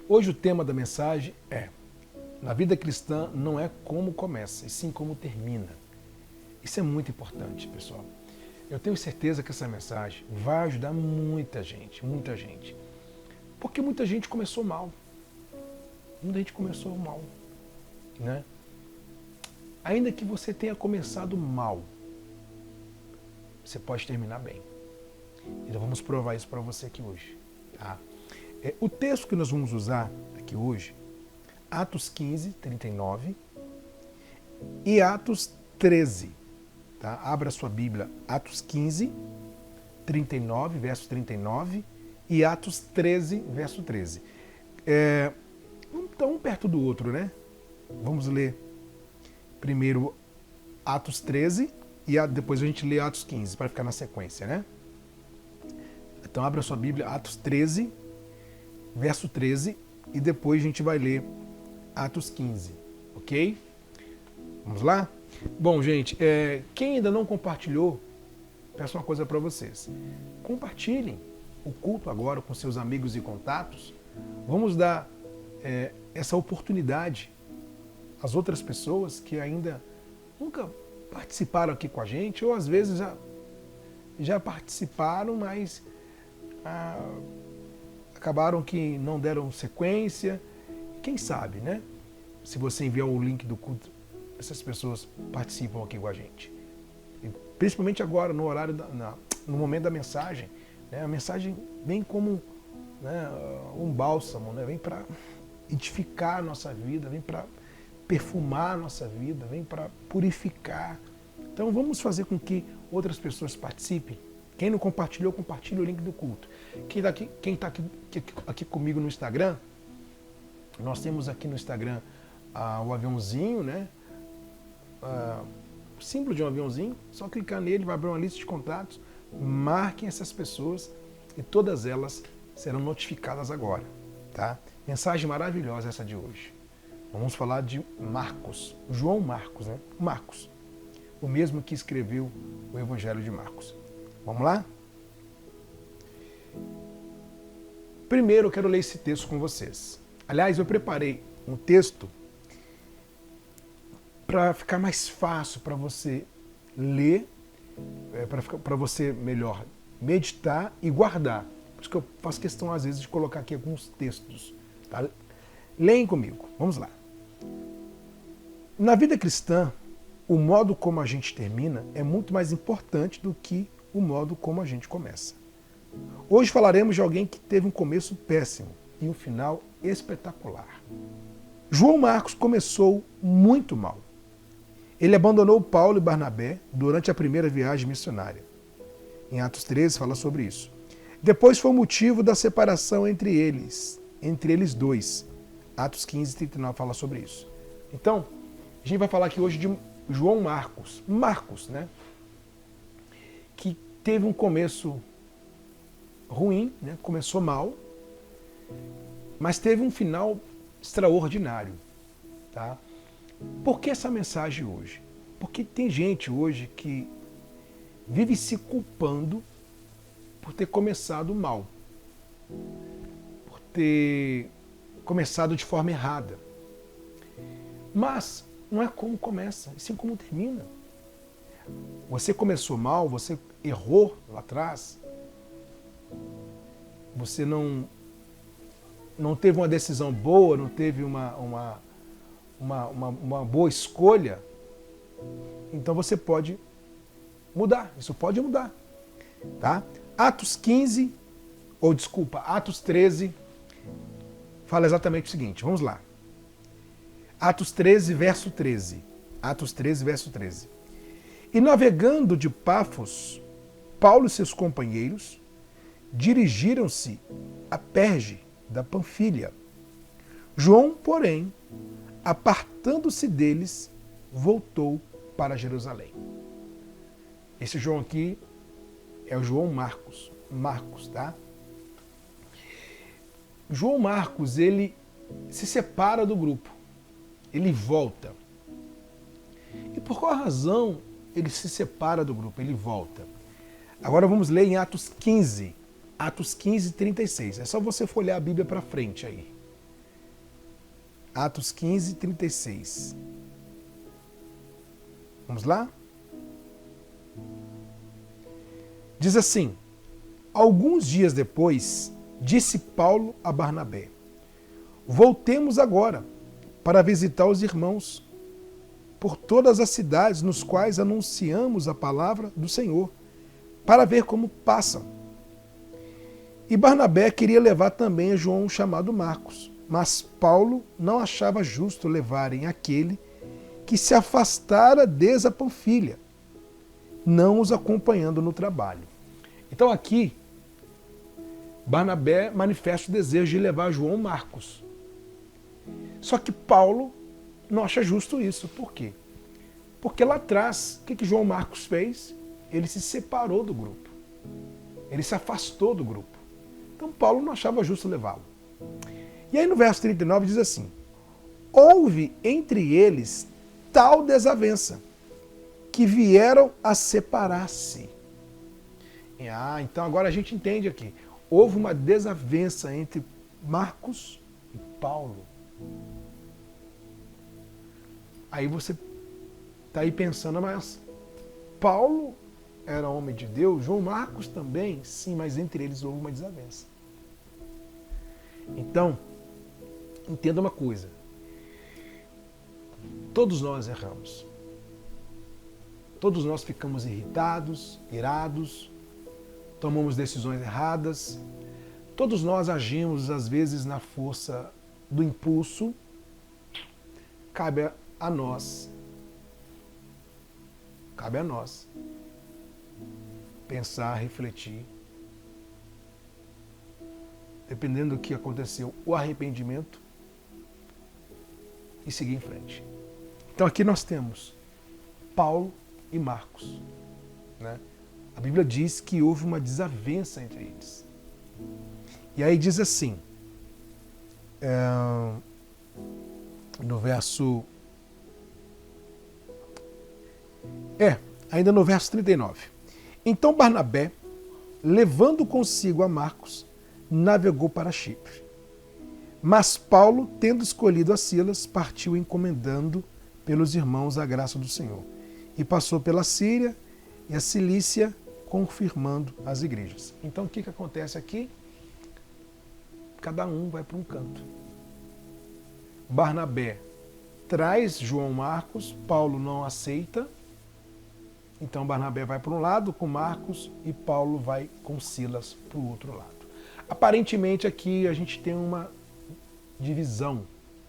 Hoje o tema da mensagem é: na vida cristã não é como começa, e sim como termina. Isso é muito importante, pessoal. Eu tenho certeza que essa mensagem vai ajudar muita gente, muita gente. Porque muita gente começou mal. Muita gente começou mal, né? Ainda que você tenha começado mal, você pode terminar bem. Então vamos provar isso para você aqui hoje, tá? O texto que nós vamos usar aqui hoje, Atos 15, 39 e Atos 13. Tá? Abra sua Bíblia, Atos 15, 39, verso 39 e Atos 13, verso 13. Então, um perto do outro, né? Vamos ler primeiro Atos 13 e depois a gente lê Atos 15, para ficar na sequência, né? Então, abra sua Bíblia, Atos 13, verso 13, e depois a gente vai ler Atos 15, ok? Vamos lá? Bom, gente, quem ainda não compartilhou, peço uma coisa para vocês. Compartilhem o culto agora com seus amigos e contatos. Vamos dar essa oportunidade às outras pessoas que ainda nunca participaram aqui com a gente, ou às vezes já participaram, mas acabaram que não deram sequência. Quem sabe, né? Se você enviar o link do culto, essas pessoas participam aqui com a gente. E principalmente agora, no horário, no momento da mensagem, né? A mensagem vem como, né, um bálsamo, né? Vem para edificar a nossa vida, vem para perfumar a nossa vida, vem para purificar. Então vamos fazer com que outras pessoas participem. Quem não compartilhou, compartilhe o link do culto. Quem está aqui comigo no Instagram, nós temos aqui no Instagram o aviãozinho, né? O símbolo de um aviãozinho, só clicar nele, vai abrir uma lista de contatos, marquem essas pessoas e todas elas serão notificadas agora, tá? Mensagem maravilhosa essa de hoje. Vamos falar de Marcos, João Marcos, né? Marcos, o mesmo que escreveu o Evangelho de Marcos. Vamos lá? Primeiro eu quero ler esse texto com vocês. Aliás, eu preparei um texto para ficar mais fácil para você ler, para você melhor meditar e guardar. Por isso que eu faço questão, às vezes, de colocar aqui alguns textos. Tá? Leem comigo. Vamos lá. Na vida cristã, o modo como a gente termina é muito mais importante do que o modo como a gente começa. Hoje falaremos de alguém que teve um começo péssimo e um final espetacular. João Marcos começou muito mal. Ele abandonou Paulo e Barnabé durante a primeira viagem missionária. Em Atos 13 fala sobre isso. Depois foi o motivo da separação entre eles dois. Atos 15 e 39 fala sobre isso. Então, a gente vai falar aqui hoje de João Marcos. Marcos, né? Que teve um começo ruim, né? Começou mal, mas teve um final extraordinário, tá? Por que essa mensagem hoje? Porque tem gente hoje que vive se culpando por ter começado mal, por ter começado de forma errada. Mas não é como começa, e sim como termina. Você começou mal, você errou lá atrás, você não teve uma decisão boa, não teve uma boa escolha, então você pode mudar, isso pode mudar, tá? Atos 13 fala exatamente o seguinte, vamos lá. Atos 13, verso 13. Atos 13, verso 13. E navegando de Pafos, Paulo e seus companheiros dirigiram-se a Perge da Panfilha. João, porém, apartando-se deles, voltou para Jerusalém. Esse João aqui é o João Marcos. Marcos, tá? João Marcos, ele se separa do grupo. Ele volta. E por qual razão ele se separa do grupo? Ele volta. Agora vamos ler em Atos 15. Atos 15, 36. É só você folhear a Bíblia para frente aí. Atos 15, 36. Vamos lá? Diz assim: alguns dias depois, disse Paulo a Barnabé: voltemos agora para visitar os irmãos por todas as cidades nos quais anunciamos a palavra do Senhor, para ver como passam. E Barnabé queria levar também a João chamado Marcos, mas Paulo não achava justo levarem aquele que se afastara desde a Panfilha, não os acompanhando no trabalho. Então aqui, Barnabé manifesta o desejo de levar João Marcos. Só que Paulo não acha justo isso. Por quê? Porque lá atrás, o que João Marcos fez? Ele se separou do grupo. Ele se afastou do grupo. Então Paulo não achava justo levá-lo. E aí no verso 39 diz assim: houve entre eles tal desavença, que vieram a separar-se. Então agora a gente entende aqui. Houve uma desavença entre Marcos e Paulo. Aí você está aí pensando, mas Paulo era homem de Deus, João Marcos também? Sim, mas entre eles houve uma desavença. Então, entenda uma coisa. Todos nós erramos. Todos nós ficamos irritados, irados, tomamos decisões erradas. Todos nós agimos, às vezes, na força do impulso. Cabe a nós pensar, refletir, dependendo do que aconteceu, o arrependimento e seguir em frente. Então aqui nós temos Paulo e Marcos, né? A Bíblia diz que houve uma desavença entre eles. E aí diz assim, no verso... ainda no verso 39. Então Barnabé, levando consigo a Marcos, navegou para Chipre. Mas Paulo, tendo escolhido a Silas, partiu encomendando pelos irmãos a graça do Senhor. E passou pela Síria e a Cilícia, confirmando as igrejas. Então o que acontece aqui? Cada um vai para um canto. Barnabé traz João Marcos, Paulo não aceita. Então Barnabé vai para um lado com Marcos e Paulo vai com Silas para o outro lado. Aparentemente aqui a gente tem uma divisão,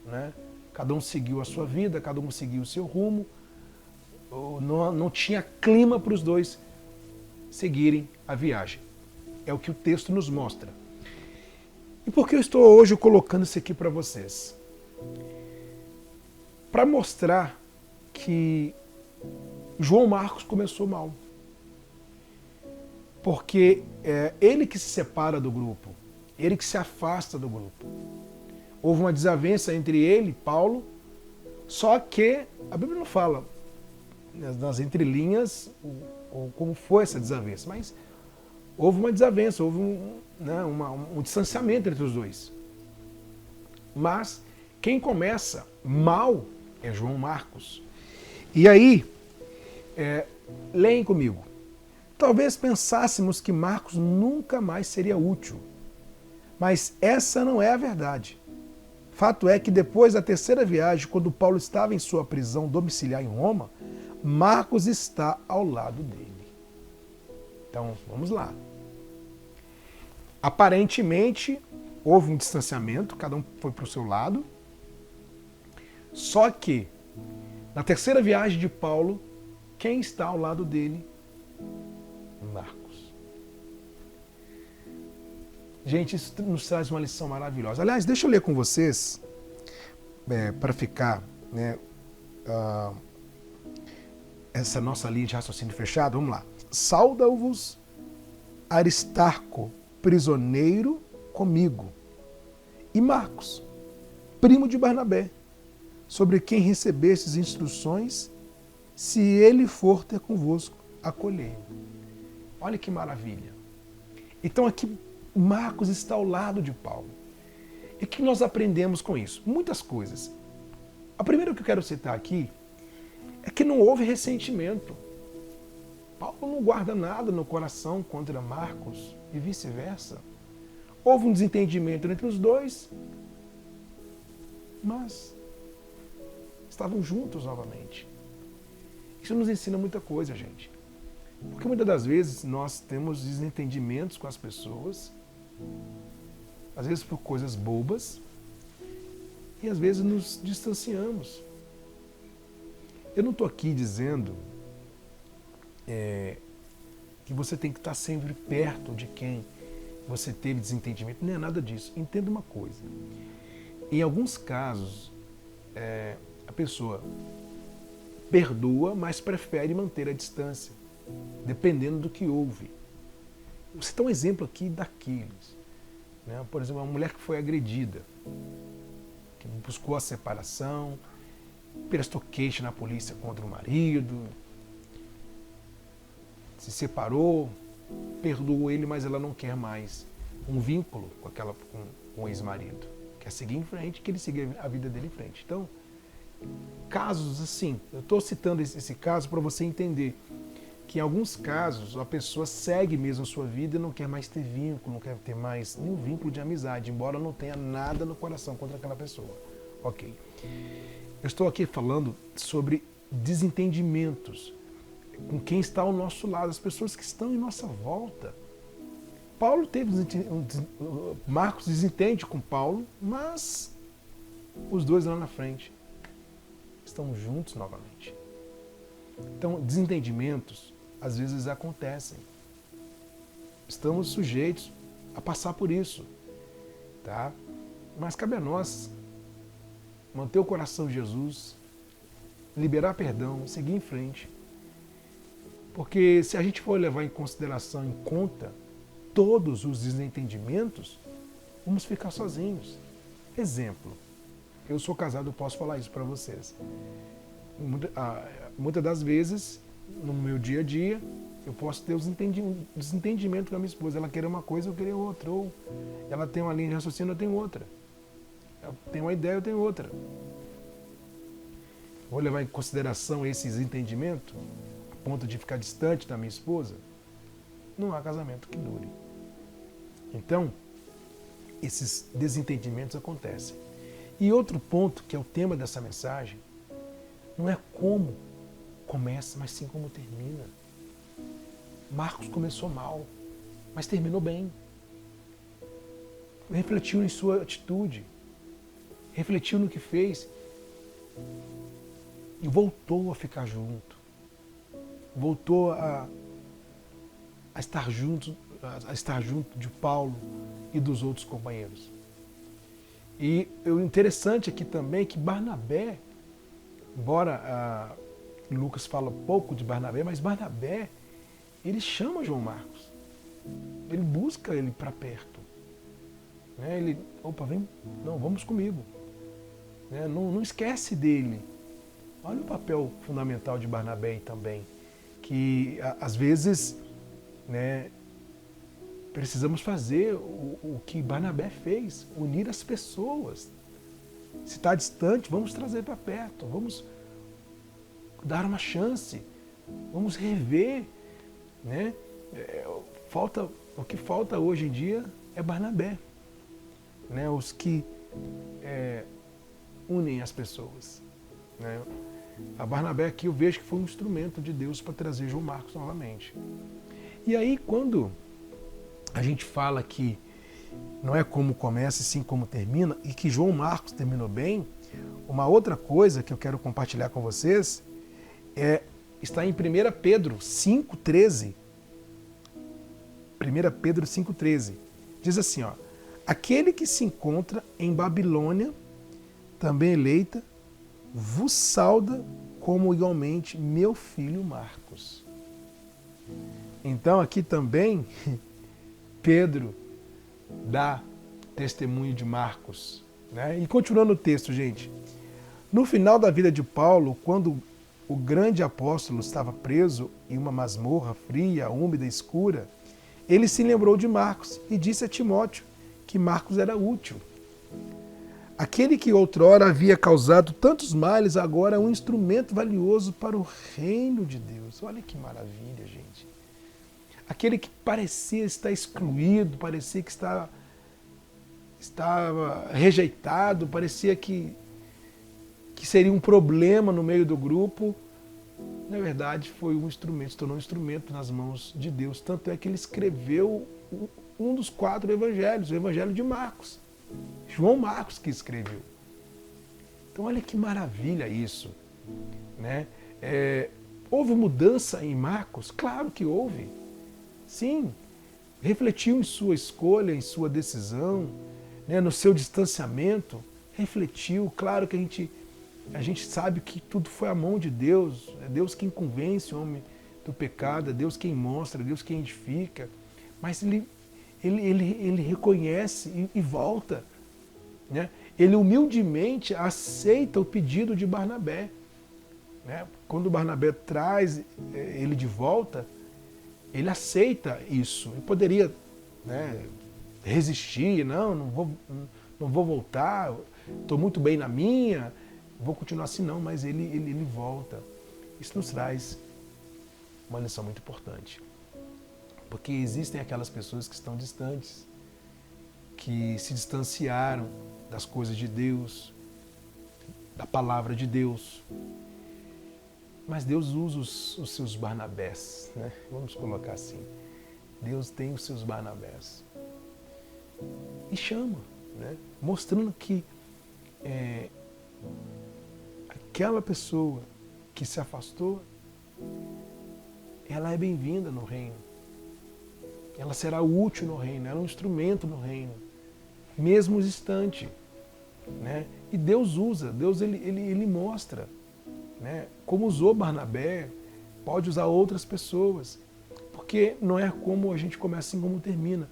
né? Cada um seguiu a sua vida, cada um seguiu o seu rumo. Não tinha clima para os dois seguirem a viagem. É o que o texto nos mostra. E por que eu estou hoje colocando isso aqui para vocês? Para mostrar que João Marcos começou mal. Porque é ele que se separa do grupo, ele que se afasta do grupo. Houve uma desavença entre ele e Paulo, só que a Bíblia não fala nas entrelinhas como foi essa desavença, mas houve uma desavença, houve um distanciamento entre os dois. Mas quem começa mal é João Marcos. E aí, leem comigo. Talvez pensássemos que Marcos nunca mais seria útil, mas essa não é a verdade. Fato é que depois da terceira viagem, quando Paulo estava em sua prisão domiciliar em Roma, Marcos está ao lado dele. Então, vamos lá. Aparentemente, houve um distanciamento, cada um foi para o seu lado. Só que, na terceira viagem de Paulo, quem está ao lado dele? Marcos. Gente, isso nos traz uma lição maravilhosa. Aliás, deixa eu ler com vocês, para ficar, essa nossa linha de raciocínio fechada. Vamos lá. Sauda-vos Aristarco, prisioneiro comigo, e Marcos, primo de Barnabé, sobre quem recebestes instruções, se ele for ter convosco, acolhei-o. Olha que maravilha. Então aqui Marcos está ao lado de Paulo. E o que nós aprendemos com isso? Muitas coisas. A primeira que eu quero citar aqui é que não houve ressentimento. Paulo não guarda nada no coração contra Marcos e vice-versa. Houve um desentendimento entre os dois, mas estavam juntos novamente. Isso nos ensina muita coisa, gente. Porque muitas das vezes nós temos desentendimentos com as pessoas, às vezes por coisas bobas, e às vezes nos distanciamos. Eu não estou aqui dizendo que você tem que estar sempre perto de quem você teve desentendimento. Não é nada disso. Entenda uma coisa. Em alguns casos, a pessoa perdoa, mas prefere manter a distância, dependendo do que houve. Você dá um exemplo aqui daqueles. Né? Por exemplo, uma mulher que foi agredida, que buscou a separação, prestou queixa na polícia contra o marido, se separou, perdoou ele, mas ela não quer mais um vínculo com o ex-marido. Quer seguir em frente, que ele siga a vida dele em frente. Então, casos assim, eu estou citando esse caso para você entender que em alguns casos a pessoa segue mesmo a sua vida e não quer mais ter vínculo, não quer ter mais nenhum vínculo de amizade, embora não tenha nada no coração contra aquela pessoa. Ok. Eu estou aqui falando sobre desentendimentos com quem está ao nosso lado, as pessoas que estão em nossa volta. Paulo teve Marcos desentende com Paulo, mas os dois lá na frente estão juntos novamente. Então, desentendimentos às vezes acontecem. Estamos sujeitos a passar por isso, tá? Mas cabe a nós manter o coração de Jesus, liberar perdão, seguir em frente. Porque se a gente for levar em consideração, em conta, todos os desentendimentos, vamos ficar sozinhos. Exemplo, eu sou casado, eu posso falar isso para vocês. Muitas das vezes, no meu dia a dia, eu posso ter desentendimento com a minha esposa. Ela quer uma coisa, eu queria outra. Ou ela tem uma linha de raciocínio, eu tenho outra. Ela tem uma ideia, eu tenho outra. Vou levar em consideração esse desentendimento a ponto de ficar distante da minha esposa? Não há casamento que dure. Então, esses desentendimentos acontecem. E outro ponto, que é o tema dessa mensagem, não é como começa, mas sim como termina. Marcos começou mal, mas terminou bem. Refletiu em sua atitude, refletiu no que fez e voltou a ficar junto. Voltou a estar junto de Paulo e dos outros companheiros. E o interessante aqui também é que Barnabé, embora Lucas fala pouco de Barnabé, mas Barnabé, ele chama João Marcos. Ele busca ele para perto. Né? Ele, vem, não, vamos comigo. Né? Não esquece dele. Olha o papel fundamental de Barnabé também, que às vezes, né, precisamos fazer o que Barnabé fez, unir as pessoas. Se está distante, vamos trazer para perto, vamos dar uma chance, vamos rever. Né? O que falta hoje em dia é Barnabé, né? Os que unem as pessoas. Né? A Barnabé aqui eu vejo que foi um instrumento de Deus para trazer João Marcos novamente. E aí quando a gente fala que não é como começa e sim como termina, e que João Marcos terminou bem, uma outra coisa que eu quero compartilhar com vocês está em 1 Pedro 5,13. 1 Pedro 5,13. Diz assim, ó: aquele que se encontra em Babilônia, também eleita, vos sauda como igualmente meu filho Marcos. Então aqui também Pedro dá testemunho de Marcos. Né? E continuando o texto, gente. No final da vida de Paulo, quando o grande apóstolo estava preso em uma masmorra fria, úmida e escura, ele se lembrou de Marcos e disse a Timóteo que Marcos era útil. Aquele que outrora havia causado tantos males, agora é um instrumento valioso para o reino de Deus. Olha que maravilha, gente. Aquele que parecia estar excluído, parecia que estava rejeitado, parecia que seria um problema no meio do grupo, na verdade foi um instrumento, se tornou um instrumento nas mãos de Deus. Tanto é que ele escreveu um dos 4 evangelhos, o evangelho de Marcos. João Marcos que escreveu. Então olha que maravilha isso, né? Houve mudança em Marcos? Claro que houve. Sim, refletiu em sua escolha, em sua decisão, né, no seu distanciamento, refletiu. Claro que a gente sabe que tudo foi a mão de Deus, é Deus quem convence o homem do pecado, é Deus quem mostra, é Deus quem edifica, mas ele reconhece e volta, né? Ele humildemente aceita o pedido de Barnabé, né? Quando Barnabé traz ele de volta, ele aceita isso. Ele poderia, né, resistir, não vou voltar, estou muito bem na minha, vou continuar assim, não, mas ele volta. Isso nos traz uma lição muito importante. Porque existem aquelas pessoas que estão distantes, que se distanciaram das coisas de Deus, da palavra de Deus. Mas Deus usa os seus Barnabés, né? Vamos colocar assim. Deus tem os seus Barnabés. E chama, né? Mostrando que aquela pessoa que se afastou, ela é bem-vinda no reino. Ela será útil no reino, ela é um instrumento no reino, mesmo distante, né? E Deus usa, Deus ele mostra, né? Como usou Barnabé, pode usar outras pessoas, porque não é como a gente começa, assim como termina.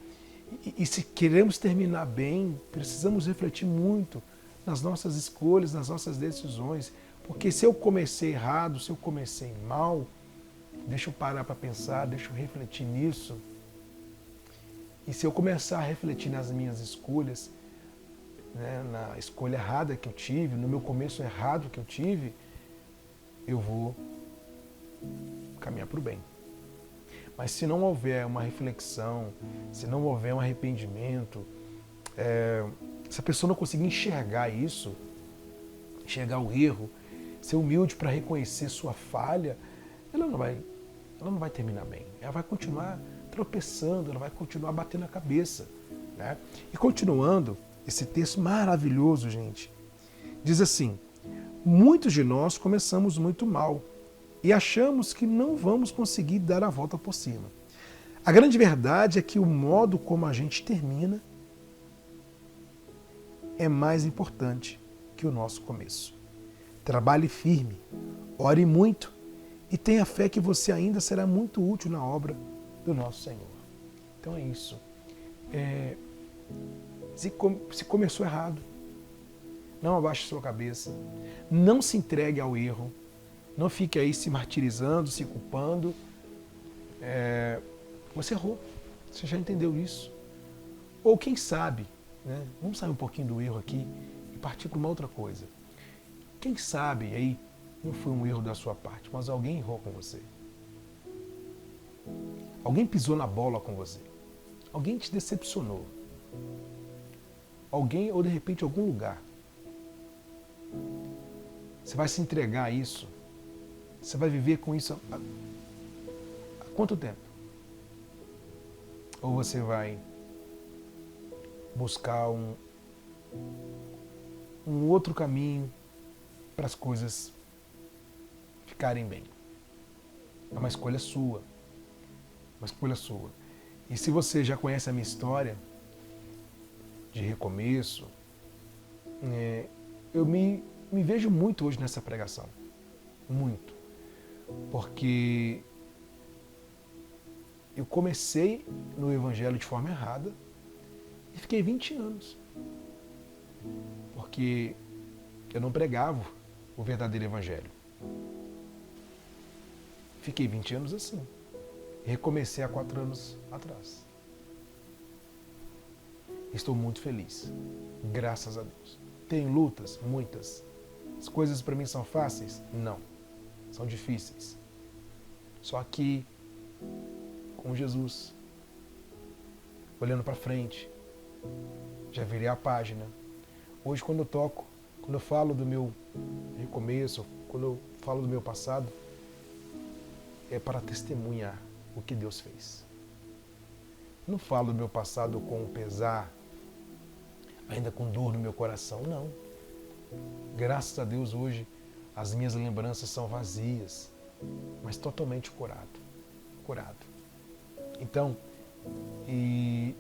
E se queremos terminar bem, precisamos refletir muito nas nossas escolhas, nas nossas decisões, porque se eu comecei errado, se eu comecei mal, deixa eu parar para pensar, deixa eu refletir nisso. E se eu começar a refletir nas minhas escolhas, né, na escolha errada que eu tive, no meu começo errado que eu tive, eu vou caminhar para o bem. Mas se não houver uma reflexão, se não houver um arrependimento, se a pessoa não conseguir enxergar isso, enxergar o erro, ser humilde para reconhecer sua falha, ela não vai terminar bem. Ela vai continuar tropeçando, ela vai continuar batendo a cabeça, né? E continuando, esse texto maravilhoso, gente, diz assim: muitos de nós começamos muito mal e achamos que não vamos conseguir dar a volta por cima. A grande verdade é que o modo como a gente termina é mais importante que o nosso começo. Trabalhe firme, ore muito e tenha fé que você ainda será muito útil na obra do nosso Senhor. Então é isso. Se começou errado, não abaixe sua cabeça, não se entregue ao erro, não fique aí se martirizando, se culpando. Você errou, você já entendeu isso. Ou quem sabe, né? Vamos sair um pouquinho do erro aqui e partir para uma outra coisa. Quem sabe aí não foi um erro da sua parte, mas alguém errou com você. Alguém pisou na bola com você. Alguém te decepcionou. Alguém, ou de repente algum lugar. Você vai se entregar a isso? Você vai viver com isso há quanto tempo? Ou você vai buscar um outro caminho para as coisas ficarem bem? É uma escolha sua. Uma escolha sua. E se você já conhece a minha história de recomeço, eu me vejo muito hoje nessa pregação. Muito. Porque eu comecei no Evangelho de forma errada e fiquei 20 anos. Porque eu não pregava o verdadeiro Evangelho. Fiquei 20 anos assim. E recomecei há 4 anos atrás. Estou muito feliz. Graças a Deus. Tenho lutas? Muitas. As coisas para mim são fáceis? Não. São difíceis. Só que com Jesus, olhando para frente, já virei a página. Hoje, quando eu falo do meu recomeço, quando eu falo do meu passado, é para testemunhar o que Deus fez. Não falo do meu passado com pesar, ainda com dor no meu coração, não. Graças a Deus hoje as minhas lembranças são vazias, mas totalmente curado. Então, eu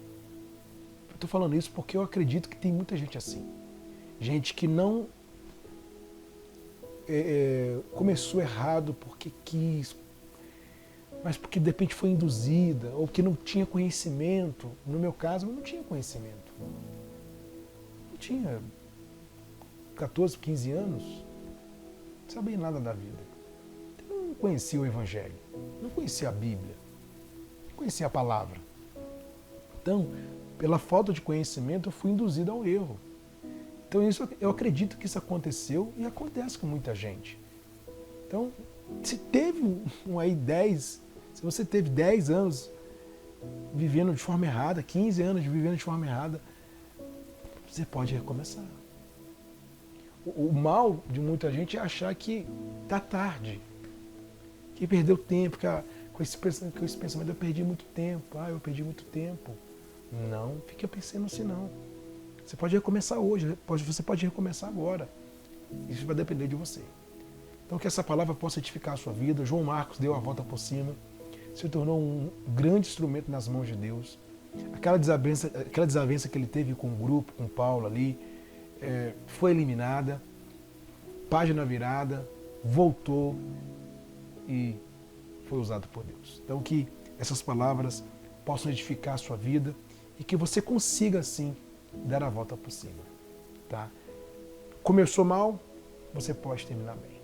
estou falando isso porque eu acredito que tem muita gente assim. Gente que não começou errado porque quis, mas porque de repente foi induzida, ou que não tinha conhecimento. No meu caso, eu não tinha conhecimento. Não tinha 14, 15 anos, não sabia nada da vida. Eu não conhecia o Evangelho, não conhecia a Bíblia, não conhecia a palavra. Então, pela falta de conhecimento, eu fui induzido ao erro. Então, eu acredito que isso aconteceu e acontece com muita gente. Então, se você teve 10 anos vivendo de forma errada, 15 anos vivendo de forma errada, você pode recomeçar. O mal de muita gente é achar que está tarde, que perdeu tempo, com esse pensamento, eu perdi muito tempo, eu perdi muito tempo. Não, fica pensando assim não. Você pode recomeçar hoje, você pode recomeçar agora. Isso vai depender de você. Então que essa palavra possa edificar a sua vida. João Marcos deu a volta por cima, se tornou um grande instrumento nas mãos de Deus. Aquela desavença que ele teve com o grupo, com Paulo ali, foi eliminada, página virada, voltou e foi usado por Deus. Então que essas palavras possam edificar a sua vida e que você consiga, assim, dar a volta por cima. Tá? Começou mal, você pode terminar bem.